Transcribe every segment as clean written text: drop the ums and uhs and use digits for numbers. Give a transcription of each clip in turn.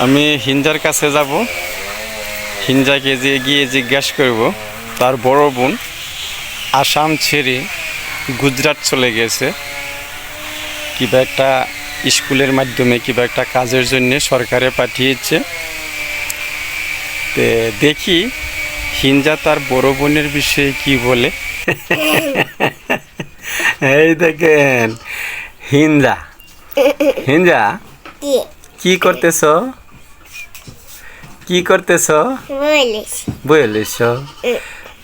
আমি হিঞ্জার কাছে যাব। হিঞ্জাকে গিয়ে জিজ্ঞাসা করব তার বড় বোন আসাম ছেড়ে গুজরাট চলে গেছে কিবা একটা স্কুলের মাধ্যমে, কিবা একটা কাজের জন্য সরকারে পাঠিয়েছে। তে দেখি হিঞ্জা তার বড় বোনের বিষয়ে কি বলে। এই দেখেন হিঞ্জা। হিঞ্জা কি করতেছ? কি করতেছ? বলেছ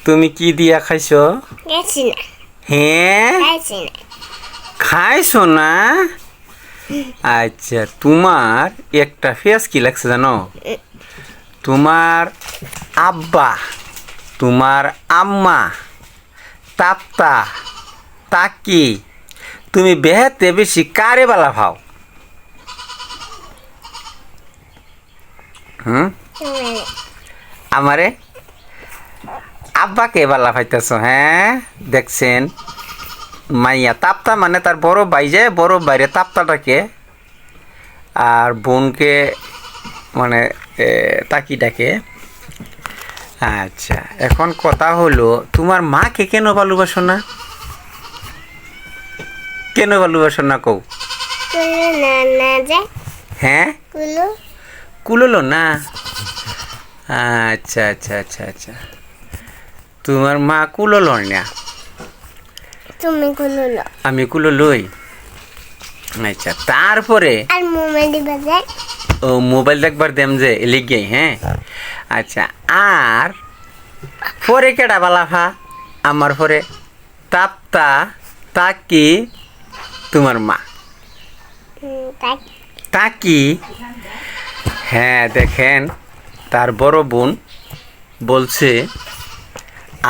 তুমি কি দিয়া খাইছ? হ্যাঁ খাইছো না? আচ্ছা, তোমার একটা ফেস কি লাগছে জানো? তোমার আব্বা, তোমার আম্মা, তাপ্তা, তাকি, তুমি বেহেতে বেশি কারে বালা ভাও? আমারে আব্বাকে বালা ভাইতেছ? হ্যাঁ দেখছেন, মাইয়া তাপ্তা মানে তার বড় ভাই, যে বড় বাইরে তাপ্তাটাকে, আর বোনকে মানে তাকিটাকে। আচ্ছা, এখন কথা হলো তোমার মাকে কেন ভালোবাসো না? কেন ভালোবাসো না কও? হ্যাঁ কুলোলো না? আচ্ছা আচ্ছা আচ্ছা আচ্ছা, তোমার মা কুলোলো না, তুমি কুলোলো, আমি কুলোলই। আচ্ছা, তারপরে ও মোবাইল দেখবার দেম যে লিগে। হ্যাঁ আচ্ছা, আর পরে কেডা বালাফা? আমার পরে তাপ্তা, তাকি, তোমার মা তাকি। হ্যাঁ দেখেন, তার বড় বোন বলছে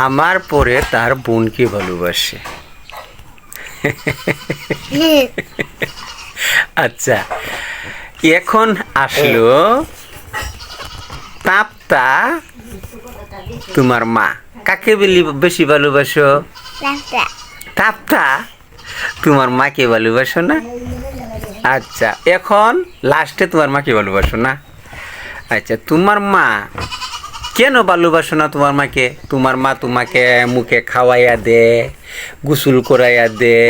আমার পরে তার বোনকে ভালোবাসে। আচ্ছা, এখন আসলো তাপ্তা, তোমার মা কাকে বেশি ভালোবাসো? তাপ্তা, তোমার মাকে ভালোবাসো না? আচ্ছা, এখন লাস্টে তোমার মাকে ভালোবাসো না? আচ্ছা, তোমার মা কেন ভালোবাসো না তোমার মাকে? তোমার মা তোমাকে মুখে খাওয়াইয়া দে, গোসল করাইয়া দে,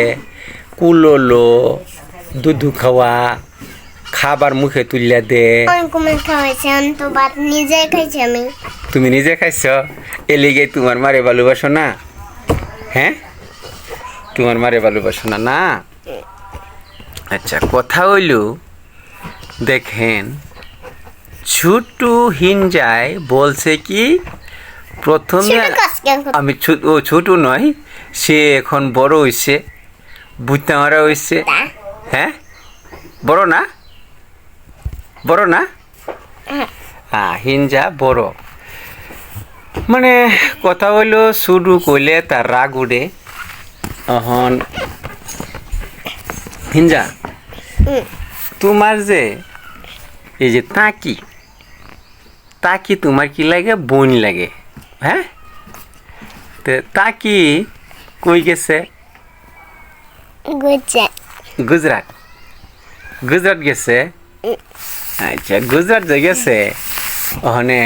কুলোলো, দুধু খাওয়া, খাবার মুখে তুলিয়া দে। তুমি নিজে খাইছ, এলিগে তোমার মারে ভালোবাসো না? হ্যাঁ, তোমার মারে ভালোবাসো না? না। আচ্ছা, কথা হইল দেখেন, ছোটু হিঞ্জায় বলছে কি প্রথমে আমি ছোট নয়, সে এখন বড় হইছে, বুঝতে মারা হইছে। হ্যাঁ বড় না? বড় না? হ্যাঁ, হিঞ্জা বড়। মানে কথা হইল শুরু কইলে তার রাগ উঠে। এখন হিঞ্জা, তোমার যে এই যে তাকি, তাকি তোমার কি লাগে? বোন লাগে। হ্যাঁ, তো তাকি কই গেছে? গুজরাট। গুজরাট গেছে? আচ্ছা, গুজরাট যে গেছে, ওখানে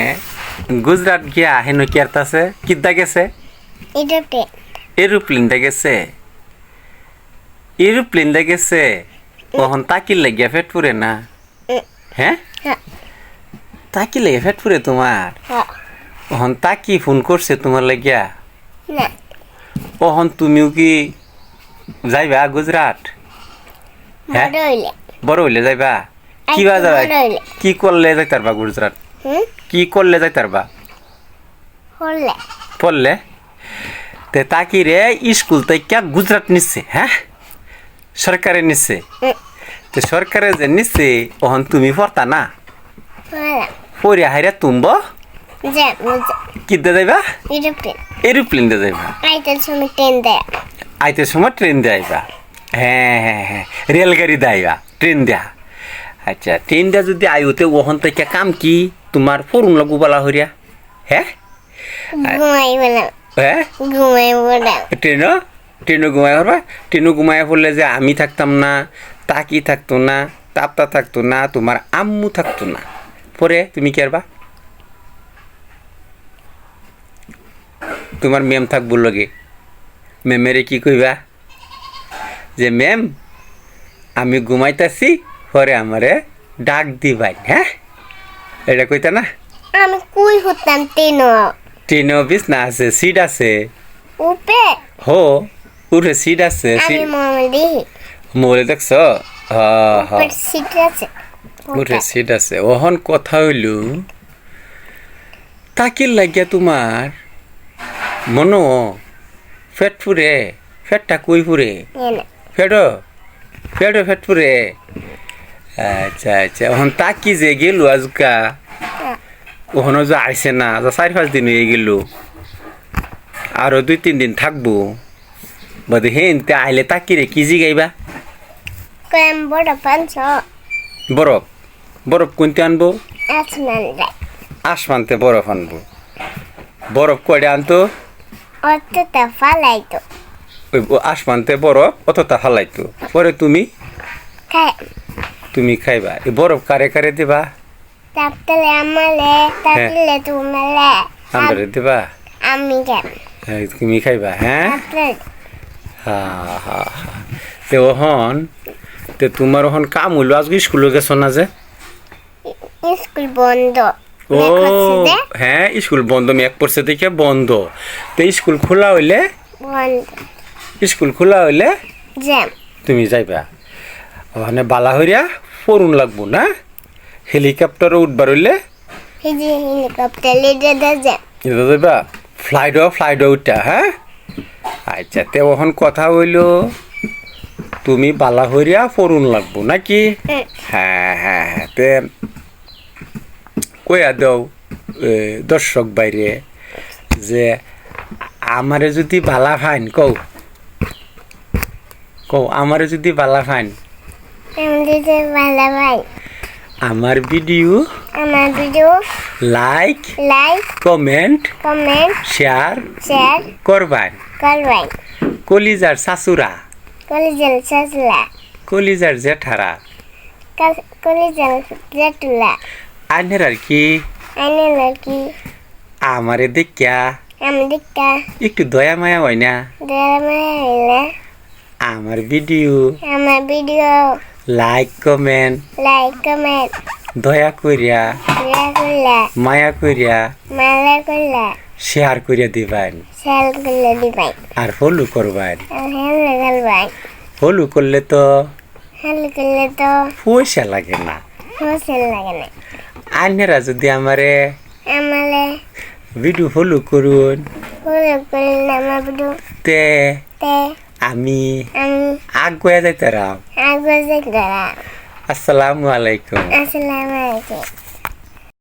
গুজরাট গিয়া হেন কি আছে? কিদ্দা গেছে? এরোপ্লেনটা গেছে। এরোপ্লেনটা গেছে, ওখান তাকির লাগিয়া পেট পুরে না? হ্যাঁ, তাকি লেগে পেট পুরে তোমার? ওখান তাকি ফোন করছে তোমার লাগিয়া? ওখান তুমিও কি যাইবা গুজরাট? হ্যাঁ, বড় হইলে যাইবা? কিবা যাবা? কি করলে যাইতারবা গুজরাট? কি করলে যাইতারবা? পড়লে? তে তাকি রে স্কুল থেকে গুজরাট নিচ্ছে। হ্যাঁ, সরকারে নিচ্ছে। তো সরকারে যে নিচ্ছে, ওখান তুমি পড়তা না? পড়িয়া হাইরা তুমব কিদ্দা যাইবা? এরোপ্লেন দিয়ে যাইবা? আইতে সময় ট্রেন দিয়ে আইবা? হ্যাঁ হ্যাঁ হ্যাঁ, রেলগাড়ি দিয়ে আইবা, ট্রেন দেয়া। আচ্ছা, ট্রেন দেয়া যদি আইতে ওখান থেকে কাম কি তোমার ফরুন লাগু বলা হরিয়া? হ্যাঁ হ্যাঁ, ট্রেনও ট্রেনও ঘুমাই পারবা? ট্রেনও ঘুমাই পড়লে যে আমি থাকতাম না, তাকি থাকতো না, তাপ্তা থাকতো না, তোমার আম্মু থাকতো না, পরে তুমি কি আরবা তোমার ম্যাম থাকবো লগে ম্যামেরে কি কইবা যে ম্যাম আমি ঘুমাইতাছি পরে আমারে ডাক দিবাই হ্যাঁ এটা কইতা না আমি কুই হতাম ট্রেনে অফিস না আছে সিট আছে উপে হো উঠে সিট আছে আমি মমদি মোবাইলে দেখছ উপর সিট আছে উঠে সিট আছে ওহন কথা হইল তাকির লাগিয়া তোমার মনো ফেট ফুরে ফেটটা কই ফুরে ফেট ফুরে আচ্ছা আচ্ছা ওহন তাকি যে গেল আজকা ওহনো যে আইসে না 4-5 দিন হয়ে গেল আরো 2-3 দিন থাকবো বাদে হেনতে আইলে তাকিরে কি জিগাইবা কম বড় পাঁচ বরফ কোনতে আনবো আসমান রে আসমানতে বরফ আনবো বরফ কয়টা আনতো অতটা ফালাইতো ওই আসমানতে বরফ অতটা ফালাইতো পরে খাই তুমি খাইবা এই বরফ কারে কারে দিবা তাপতলে আমালে তাপলে তোমালে আমরে দিবা আমি খাই তুমি খাইবা হ্যাঁ হা হা তে ওহন তে তোমার ওহন কাম হইলো আজকে স্কুলে গেছো না যে স্কুল বন্ধ ও হ্যাঁ স্কুল বন্ধ মেঘ পড়ছে দেখে বন্ধ তো স্কুল খোলা হইলে জ্যাম তুমি যাইবা ওখানে বালা হইয়া পড়ুন লাগবো না হেলিকপ্টারও উঠবার হইলে হেলিকপ্টার লিডে জ্যাম এটা যাইবা ফ্লাইট উঠা হ্যাঁ আচ্ছা তে ওখান কথা হইল তুমি বালা হইয়া পড়ুন লাগবো নাকি হ্যাঁ হ্যাঁ তে কইয়া দাও দর্শক বাইরে যে আমারে যদি বালা ফাইন কও আমারে যদি বালা ফাইন আমার ভিডিও লাইক কমেন্ট শেয়ার করবান কলিজার শাশুরা কলিজার জেঠারা আইনের আর কি আমারে দেখিয়া একটু দয়া মায়া হয় না আমার ভিডিও লাইক কমেন্ট দয়া করিয়া মায়া করিয়া শেয়ার করিয়া দিবেন আর ফলো করবেন ফলো করলে তো পয়সা লাগে না আইনেরা যদি আমারে ভিডিও ফলো করুন তে আমি আগুয়া যাইতারাম আসসালামু আলাইকুম